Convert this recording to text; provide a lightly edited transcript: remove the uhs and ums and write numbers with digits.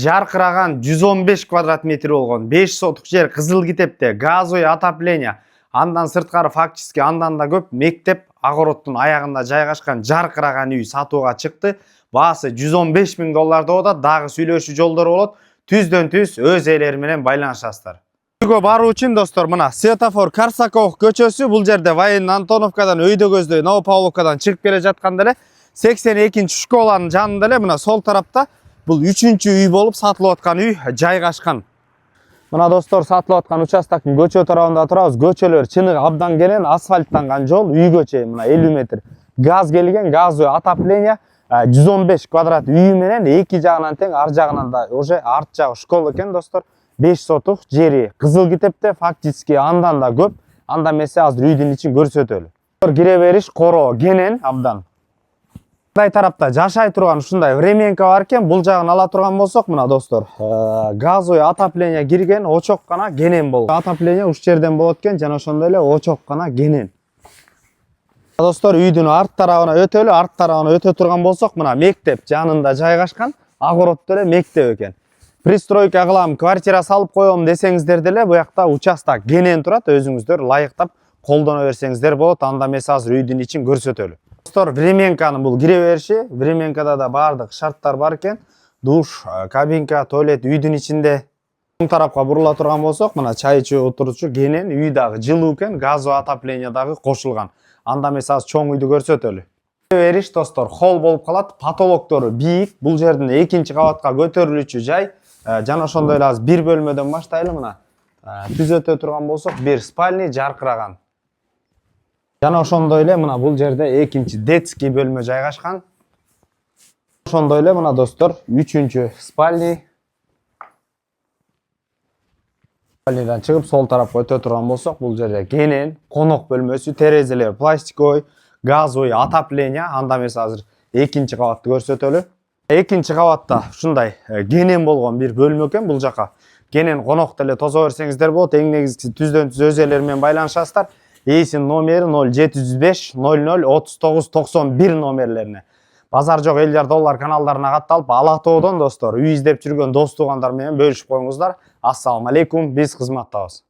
жарқыраған 115 квадрат метр болгон 5 сотық жер Кызыл Китепте газовый отопление, андан сырткары фактически андан да көп мектеп огороддун аягында жайгашкан жаркыраган үй сатууга чыкты. Баасы $115.000 болот. Дагы сүйлөшүү жолдору болот. Түздөн түз өз ээлери менен байланышасыздар. Үйгө баруу үчүн достор, мына Светофор Карсаков көчөсү, бул жерде Военный Антоновкадан, өйдө көздөй Новопавловкадан чыгып келе жатканда эле 82 школанын жанында эле мына сол тарапта бул 3-чү үй болуп сатылып аткан үй жайгашкан. Мына достор, сатылып аткан участоктун көчө тарабында турабыз. Көчөлөр чыныгы абдан кенен, асфальттанган жол, үйгө чейин мына 50 метр газ келген, газовый отопление, 115 квадрат үй менен эки жагынан тең, ар жагынан да уже арт жагы школа экен достор. 5 сотық жери Кызыл Китепте, фактически андан да көп. Анда эмесе азыр үйдүн ичин көрсөтөлү. Кире бериш коро кенен абдан. Мындай тарапта жашай турган ушундай временка бар экен. Бул жагын ала турган болсок, мына достор, газовый отопление кирген, очок гана кенен болот. Отопление уш жерден болот экен, жана ошондой эле очок гана кенен. Достор, үйдүн арт тарабына өтөлү, арт тарабына өтө турган болсок, мына мектеп жанында жайгашкан, огороддо эле мектеп экен. Пристройка кылам, квартира салып коем десеңиздер деле, бу жакта участок кенен турат, өзүңүздөр ылайыктап колдоно берсеңиздер болот. Анда эмесе азыр үйдүн ичин көрсөтөлү. Достор, временканын бул кире бериши, временкада да баардык шарттар бар экен. Душ, кабинка, туалет үйдүн ичинде. Оң тарапка бурула турган болсок, мына чай ичүү отурчу кенен, үй дагы жылуу экен, газовый отопление дагы кошулган. Анда эмесе азыр чоң үйдү көрсөтөлү. Бериш достор, холл болуп калат, потолоктору бийик. Бул жердин 2-чи кабатка көтөрүлүүчү жай. Жана ошондой эле азыр бир бөлмөдөн баштайлы, мына. Түзөтө турган болсок, бир спальный жаркыраган. Жана ошондой эле мына бул жерде 2-чи детский бөлмө жайгашкан. Ошондой эле мына достор, 3-чү спальный. Спальныйдан чыгып сол тарапка өтө турган болсок, бул жерде кенен конок бөлмөсү, терезелер пластиковый, газовый отопление. Анда эмес азыр 2-чи кабатты көрсөтөлү. 2-чи кабатта ушундай кенен болгон бир бөлмө экен. Бул жака кенен конокто эле тозо берсеңиздер болот. Эң негизгиси түздөн түз өз ээлери менен байланышасыздар. ээсинин номери 0705 00 39 91 номерлерине. Базар жок $50 каналдарына катталып, Ала Тоодон достор үй издеп жүргөн дос туугандар менен бөлүшүп коюңуздар. Ассаламу алейкум, биз кызматтабыз.